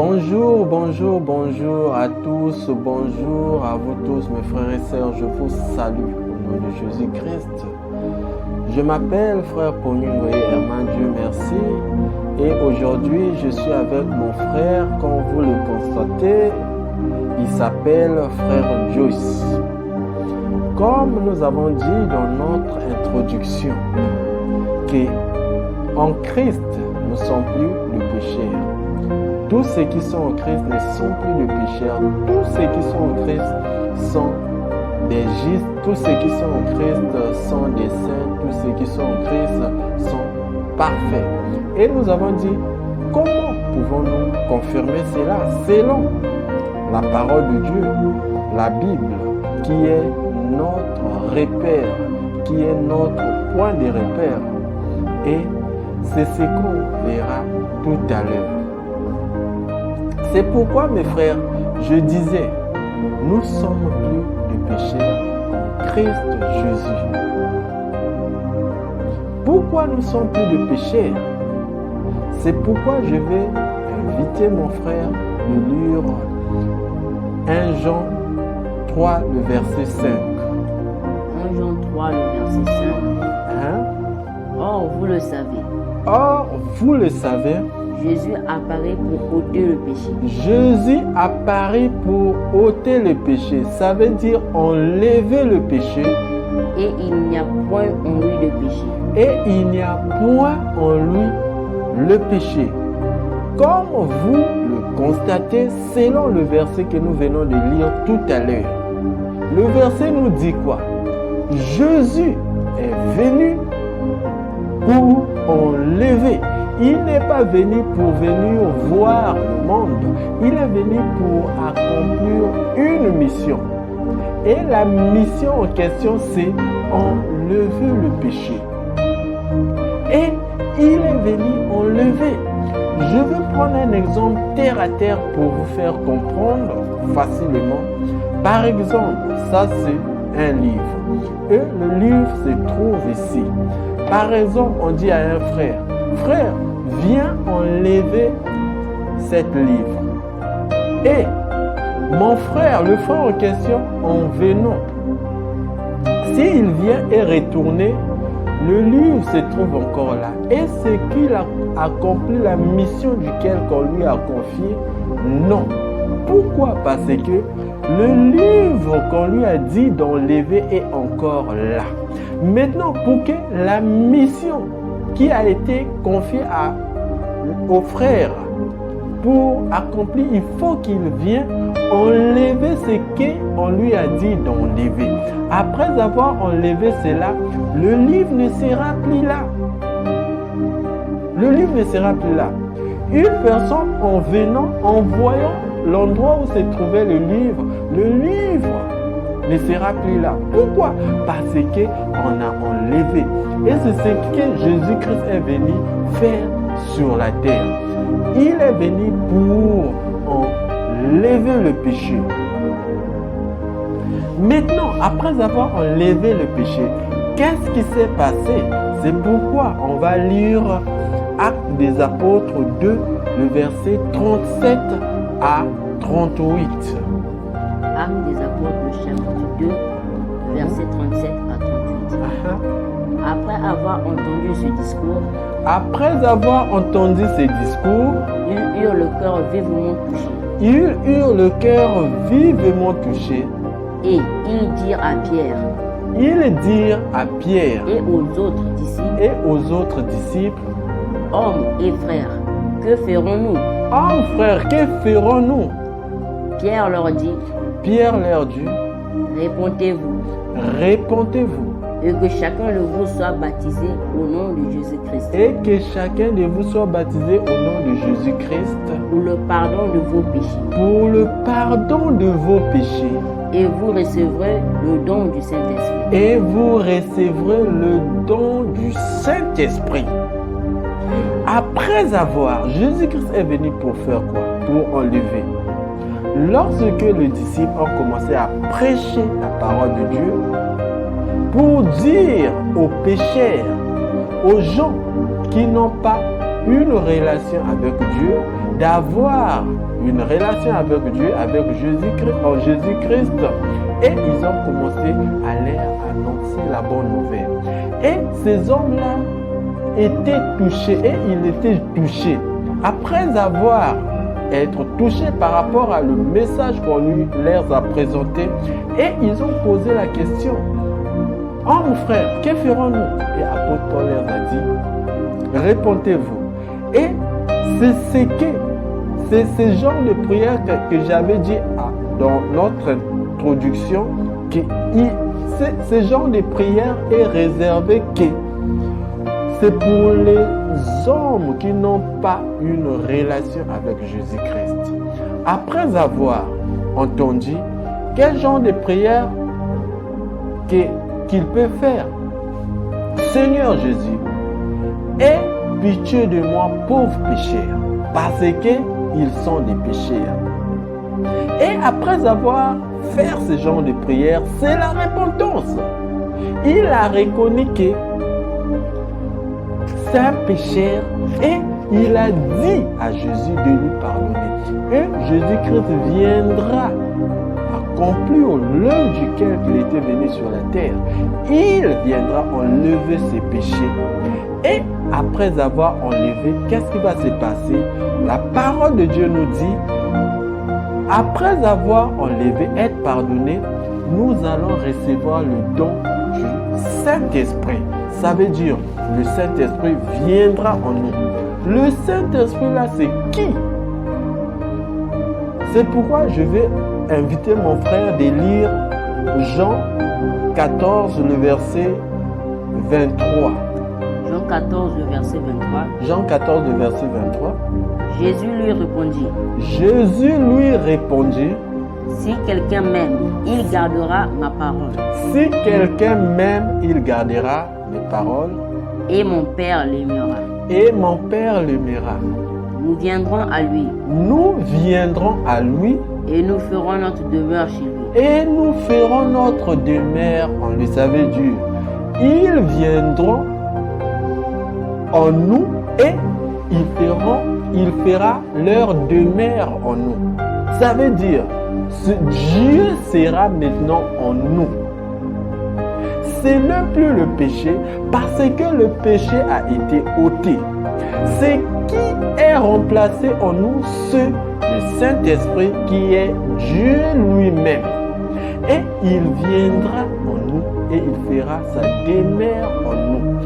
Bonjour, bonjour, bonjour à tous, bonjour à vous tous mes frères et sœurs, je vous salue au nom de Jésus-Christ. Je m'appelle frère Pognunoé Herman, Dieu merci, et aujourd'hui je suis avec mon frère, comme vous le constatez, il s'appelle frère Joyce. Comme nous avons dit dans notre introduction, qu'en Christ nous ne sommes plus de pécheurs. Tous ceux qui sont en Christ ne sont plus de pécheurs. Tous ceux qui sont en Christ sont des justes. Tous ceux qui sont en Christ sont des saints. Tous ceux qui sont en Christ sont parfaits. Et nous avons dit, comment pouvons-nous confirmer cela? Selon la parole de Dieu, la Bible, qui est notre repère, qui est notre point de repère. Et c'est ce qu'on verra tout à l'heure. C'est pourquoi, mes frères, je disais, nous ne sommes plus de pécheurs en Christ Jésus. Pourquoi nous ne sommes plus de pécheurs? C'est pourquoi je vais inviter mon frère de lire 1 Jean 3, le verset 5. 1 Jean 3, le verset 5. Or, vous le savez. Or, vous le savez. Jésus apparaît pour ôter le péché. Jésus apparaît pour ôter le péché. Ça veut dire enlever le péché. Et il n'y a point en lui de péché. Et il n'y a point en lui le péché. Comme vous le constatez, selon le verset que nous venons de lire tout à l'heure. Le verset nous dit quoi? Jésus est venu pour enlever. Il n'est pas venu pour venir voir le monde. Il est venu pour accomplir une mission. Et la mission en question, c'est enlever le péché. Et il est venu enlever. Je vais prendre un exemple terre à terre pour vous faire comprendre facilement. Par exemple, ça c'est un livre. Et le livre se trouve ici. Par exemple, on dit à un frère, frère, viens enlever cette livre. Et mon frère, le frère en question, en venant, s'il vient et retourner, le livre se trouve encore là. Et c'est qu'il a accompli la mission duquel qu'on lui a confié? Non. Pourquoi? Parce que le livre qu'on lui a dit d'enlever est encore là. Maintenant, pour que la mission qui a été confiée au frère pour accomplir, il faut qu'il vienne enlever ce qu'on lui a dit d'enlever. Après avoir enlevé cela, le livre ne sera plus là. Le livre ne sera plus là. Une personne en venant, en voyant l'endroit où se trouvait le livre ne sera plus là. Pourquoi? Parce qu'on a enlevé. Et c'est ce que Jésus-Christ est venu faire sur la terre. Il est venu pour enlever le péché. Maintenant, après avoir enlevé le péché, qu'est-ce qui s'est passé? C'est pourquoi on va lire Actes des Apôtres 2, le verset 37 à 38. Actes des Apôtres, chapitre 2, verset 37 à 38. Après avoir entendu ce discours, ils eurent le cœur vivement touché. Ils eurent le cœur vivement touché. Et ils dirent à Pierre. Et aux autres disciples. Hommes et frères, que ferons-nous? Hommes, frères, que ferons-nous? Pierre leur dit. Répondez-vous. Et que chacun de vous soit baptisé au nom de Jésus-Christ. Pour le pardon de vos péchés. Et vous recevrez le don du Saint-Esprit. Après avoir, Jésus-Christ est venu pour faire quoi? Pour enlever. Lorsque les disciples ont commencé à prêcher la parole de Dieu, pour dire aux pécheurs, aux gens qui n'ont pas une relation avec Dieu, d'avoir une relation avec Dieu, avec Jésus-Christ, en Jésus-Christ. Et ils ont commencé à leur annoncer la bonne nouvelle. Et ces hommes-là étaient touchés, et ils étaient touchés. Après avoir été touchés par rapport à le message qu'on leur a présenté, et ils ont posé la question: oh mon frère, que ferons-nous? Et l'apôtre Paul leur a dit: répondez-vous. Et c'est ce genre de prière que j'avais dit dans notre introduction, que ce genre de prière est réservé que c'est pour les hommes qui n'ont pas une relation avec Jésus-Christ. Après avoir entendu quel genre de prière qu'il peut faire: Seigneur Jésus, aie pitié de moi, pauvre pécheur, parce qu'ils sont des pécheurs. Et après avoir fait ce genre de prière, c'est la repentance. Il a reconnu que c'est un pécheur et il a dit à Jésus de lui pardonner. Et Jésus-Christ viendra accomplir l'œuvre duquel il était venu sur la terre. Il viendra enlever ses péchés. Et après avoir enlevé, qu'est-ce qui va se passer? La parole de Dieu nous dit: après avoir enlevé, être pardonné, nous allons recevoir le don du Saint-Esprit. Ça veut dire, le Saint-Esprit viendra en nous. Le Saint-Esprit là, c'est qui? C'est pourquoi je vais inviter mon frère de lire Jean 14, le verset 23. Jean 14, le verset 23. Jean 14, le verset 23. Jésus lui répondit: Jésus lui répondit: si quelqu'un m'aime, il gardera ma parole. Si quelqu'un m'aime, il gardera mes paroles. Et mon Père l'aimera. Et mon Père l'aimera. Nous viendrons à lui. Nous viendrons à lui. Et nous ferons notre demeure chez lui. Et nous ferons notre demeure en lui. Ça veut dire, ils viendront en nous et il fera leur demeure en nous. Ça veut dire, Dieu sera maintenant en nous. Ce n'est plus le péché parce que le péché a été ôté. C'est qui est remplacé en nous? C'est le Saint-Esprit qui est Dieu lui-même. Et il viendra en nous et il fera sa demeure en nous.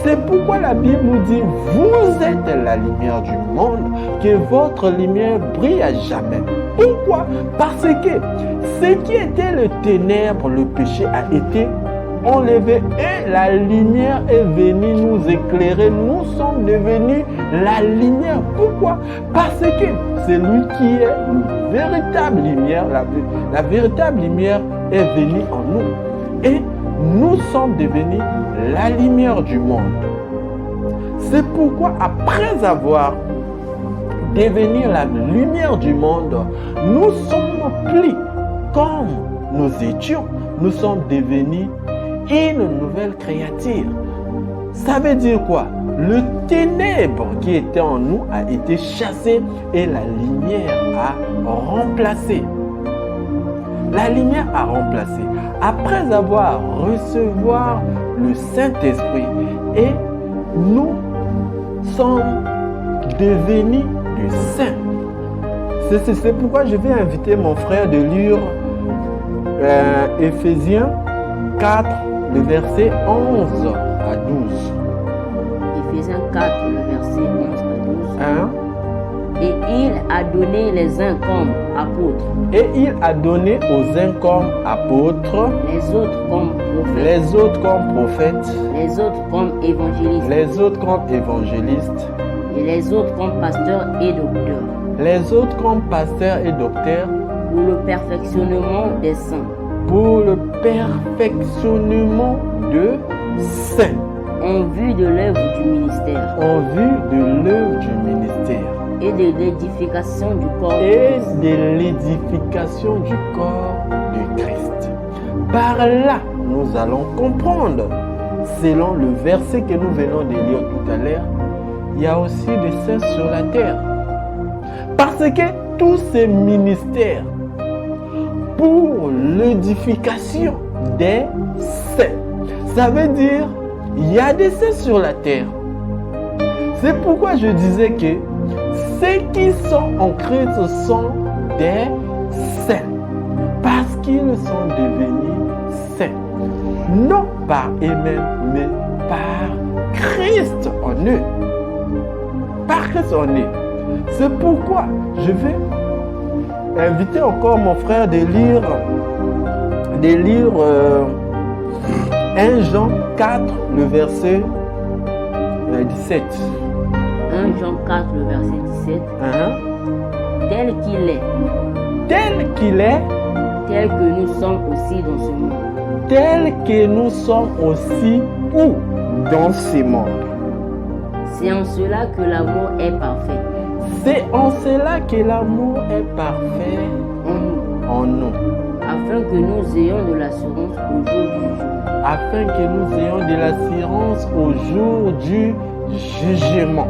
C'est pourquoi la Bible nous dit: vous êtes la lumière du monde, que votre lumière brille à jamais. Pourquoi? Parce que ce qui était le ténèbre, le péché a été enlevé et la lumière est venue nous éclairer. Nous sommes devenus la lumière. Pourquoi? Parce que c'est lui qui est la véritable lumière. La véritable lumière est venue en nous. Et nous sommes devenus la lumière du monde. C'est pourquoi après avoir devenu la lumière du monde, nous sommes plus comme nous étions. Nous sommes devenus une nouvelle créature. Ça veut dire quoi? Le ténèbre qui était en nous a été chassé et la lumière a remplacé. La lumière a remplacé. Après avoir recevoir le Saint-Esprit, et nous sommes devenus des saints. C'est pourquoi je vais inviter mon frère de lire Éphésiens 4, le verset 11 à 12. Éphésiens 4, le verset 11 à 12. Hein? Et il a donné les uns comme apôtres. Et il a donné aux uns comme apôtres, Les autres comme prophètes. les autres comme prophètes, Les autres comme évangélistes. les autres comme évangélistes, Et les autres comme pasteurs et docteurs. les autres comme pasteurs et docteurs, Pour le perfectionnement des saints. pour le perfectionnement de saints, En vue de l'œuvre du ministère. en vue de l'œuvre du ministère Et de l'édification du corps. et de l'édification du corps de Christ. Par là, nous allons comprendre, selon le verset que nous venons de lire tout à l'heure, il y a aussi des saints sur la terre. Parce que tous ces ministères pour l'édification des saints, ça veut dire il y a des saints sur la terre. C'est pourquoi je disais que ceux qui sont en Christ sont des saints. Parce qu'ils sont devenus saints. Non par eux-mêmes, mais par Christ en eux. Par Christ en eux. C'est pourquoi je vais inviter encore mon frère de lire 1 Jean 4, le verset 17. 1 Jean 4, le verset 17. Tel qu'il est. Tel qu'il est. Tel que nous sommes aussi dans ce monde. Tel que nous sommes aussi où dans ce monde. C'est en cela que l'amour est parfait. C'est en cela que l'amour est parfait en nous. Afin que nous ayons de l'assurance au jour du jugement. Afin que nous ayons de l'assurance au jour du jugement.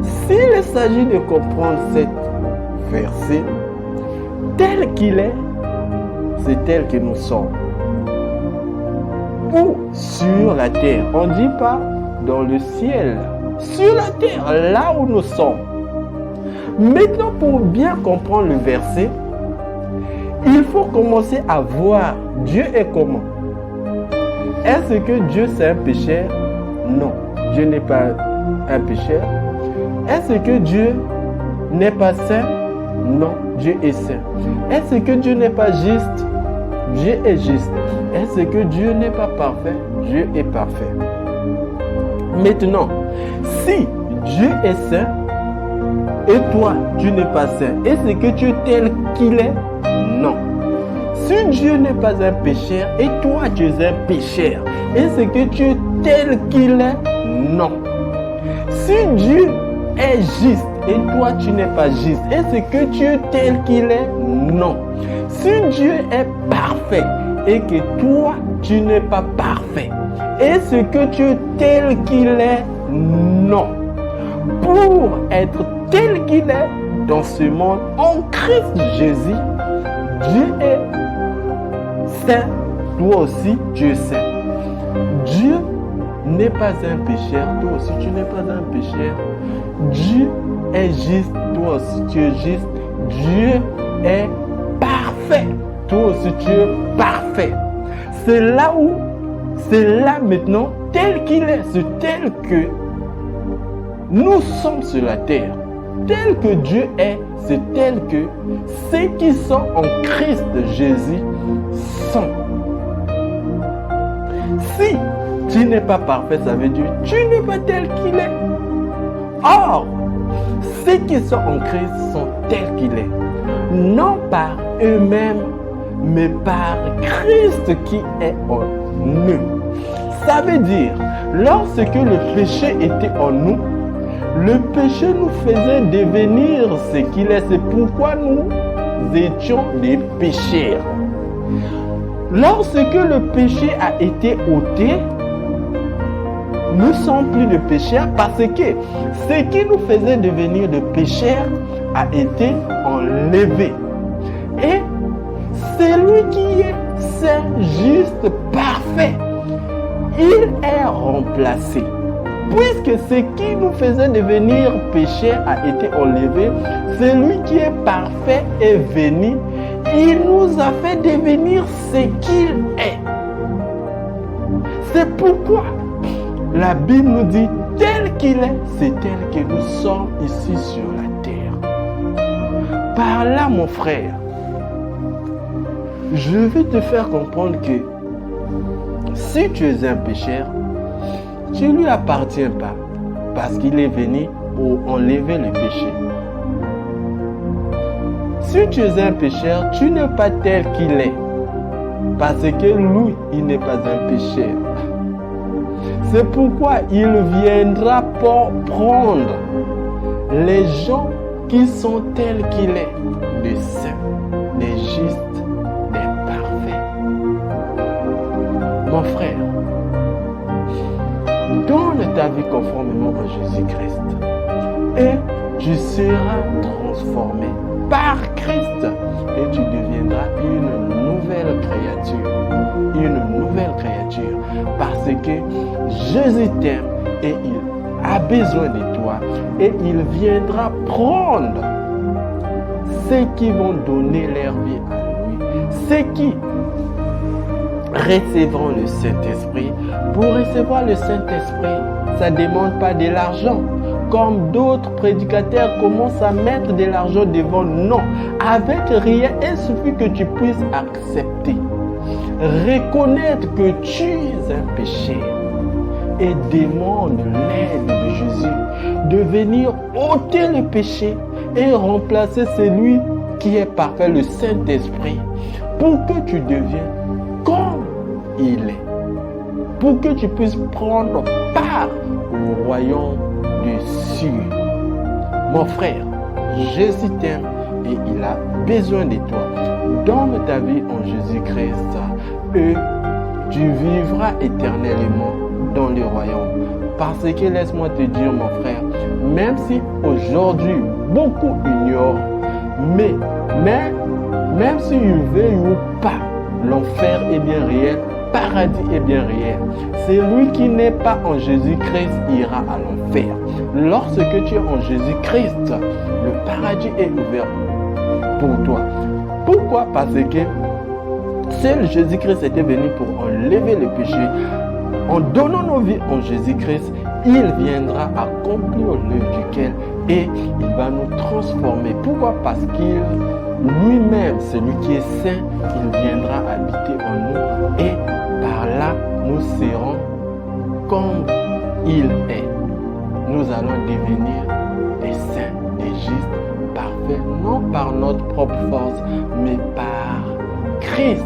S'il s'agit de comprendre cet verset, tel qu'il est, c'est tel que nous sommes. Ou sur la terre. On ne dit pas dans le ciel. Sur la terre, là où nous sommes. Maintenant, pour bien comprendre le verset, il faut commencer à voir Dieu est comment. Est-ce que Dieu c'est un pécheur? Non, Dieu n'est pas un pécheur. Est-ce que Dieu n'est pas saint? Non, Dieu est saint. Est-ce que Dieu n'est pas juste? Dieu est juste. Est-ce que Dieu n'est pas parfait? Dieu est parfait. Maintenant, si Dieu est saint et toi, tu n'es pas saint, est-ce que tu es tel qu'il est? Non. Si Dieu n'est pas un pécheur et toi, tu es un pécheur, est-ce que tu es tel qu'il est? Non. Si Dieu est juste et toi, tu n'es pas juste, est-ce que tu es tel qu'il est? Non. Si Dieu est parfait et que toi, tu n'es pas parfait, est-ce que tu es tel qu'il est? Non. Pour être tel qu'il est dans ce monde, en Christ Jésus, Dieu est saint, toi aussi tu es saint. Dieu n'est pas un pécheur, toi aussi tu n'es pas un pécheur. Dieu est juste, toi aussi tu es juste. Dieu est parfait, toi aussi tu es parfait. C'est là maintenant, tel qu'il est, c'est tel que nous sommes sur la terre. Tel que Dieu est, c'est tel que ceux qui sont en Christ Jésus sont. Si tu n'es pas parfait, ça veut dire que tu n'es pas tel qu'il est. Or, ceux qui sont en Christ sont tels qu'il est. Non par eux-mêmes, mais par Christ qui est en nous. Ça veut dire, lorsque le péché était en nous, le péché nous faisait devenir ce qu'il est. C'est pourquoi nous étions des pécheurs. Lorsque le péché a été ôté, nous ne sommes plus de pécheurs parce que ce qui nous faisait devenir de pécheurs a été enlevé. Et c'est lui qui est saint, juste, parfait. Il est remplacé. Puisque ce qui nous faisait devenir pécheurs a été enlevé, celui qui est parfait est venu. Il nous a fait devenir ce qu'il est. C'est pourquoi la Bible nous dit tel qu'il est, c'est tel que nous sommes ici sur la terre. Par là, mon frère, je vais te faire comprendre que si tu es un pécheur, tu ne lui appartiens pas parce qu'il est venu pour enlever le péché. Si tu es un pécheur, tu n'es pas tel qu'il est parce que lui, il n'est pas un pécheur. C'est pourquoi il viendra pour prendre les gens qui sont tels qu'il est, des saints, des justes, des parfaits. Mon frère, donne ta vie conformément à Jésus-Christ. Et tu seras transformé par Christ. Et tu deviendras une nouvelle créature. Une nouvelle créature. Parce que Jésus t'aime et il a besoin de toi. Et il viendra prendre ceux qui vont donner leur vie à lui. Ceux qui recevront le Saint-Esprit. Pour recevoir le Saint-Esprit, ça ne demande pas de l'argent. Comme d'autres prédicateurs commencent à mettre de l'argent devant. Non, avec rien, il suffit que tu puisses accepter. Reconnaître que tu es un péché et demande l'aide de Jésus de venir ôter le péché et remplacer celui qui est parfait, le Saint-Esprit, pour que tu deviennes comme il est, pour que tu puisses prendre part au royaume des cieux. Mon frère, Jésus t'aime et il a besoin de toi. Donne ta vie en Jésus-Christ et tu vivras éternellement dans le royaume. Parce que laisse-moi te dire, mon frère, même si aujourd'hui beaucoup ignorent, mais même s'ils veulent ou pas, l'enfer est bien réel, paradis est bien réel. Celui qui n'est pas en Jésus-Christ ira à l'enfer. Lorsque tu es en Jésus-Christ, le paradis est ouvert pour toi. Pourquoi? Parce que seul Jésus-Christ était venu pour enlever le péché. En donnant nos vies en Jésus-Christ, il viendra accomplir l'œuvre duquel et il va nous transformer. Pourquoi? Parce qu'il lui-même, celui qui est saint, il viendra habiter en nous et par là, nous serons comme il est. Nous allons devenir des saints, des justes, parfaits, non par notre propre force, mais par Christ.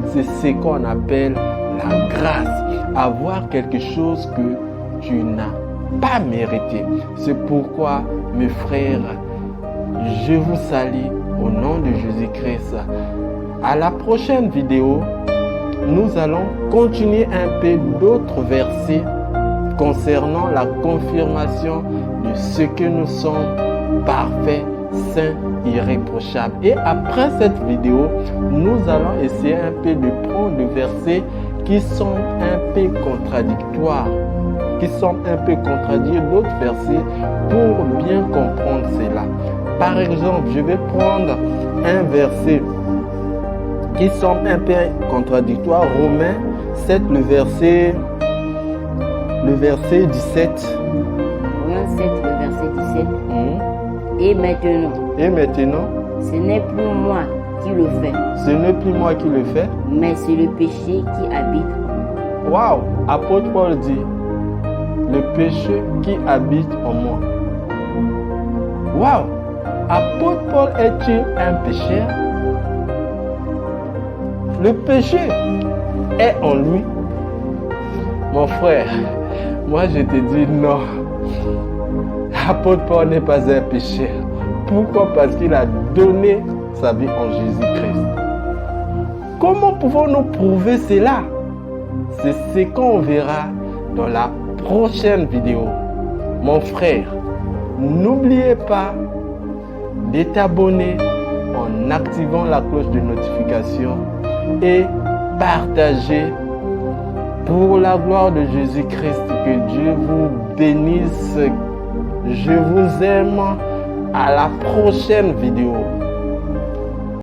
C'est ce qu'on appelle la grâce. Avoir quelque chose que tu n'as pas mérité. C'est pourquoi, mes frères, je vous salue au nom de Jésus-Christ. À la prochaine vidéo, nous allons continuer un peu d'autres versets concernant la confirmation de ce que nous sommes parfaits, saints, irréprochables. Et après cette vidéo, nous allons essayer un peu de prendre des versets qui sont un peu contradictoires, qui sont un peu contradire d'autres versets pour bien comprendre cela. Par exemple, je vais prendre un verset qui semble un peu contradictoire, Romains 7, le verset 17. Romains 7, le verset 17. Et maintenant, ce n'est plus moi qui le fais. Ce n'est plus moi qui le fais. Mais c'est le péché qui habite. Waouh! Apôtre Paul dit, le péché qui habite en moi. Waouh! Apôtre Paul est-il un pécheur? Le péché est en lui. Mon frère, moi je te dis non. Apôtre Paul n'est pas un pécheur. Pourquoi? Parce qu'il a donné sa vie en Jésus-Christ. Comment pouvons-nous prouver cela? C'est ce qu'on verra dans la prochaine vidéo. Mon frère, n'oubliez pas de t'abonner en activant la cloche de notification et partager pour la gloire de Jésus-Christ. Que Dieu vous bénisse. Je vous aime. À la prochaine vidéo.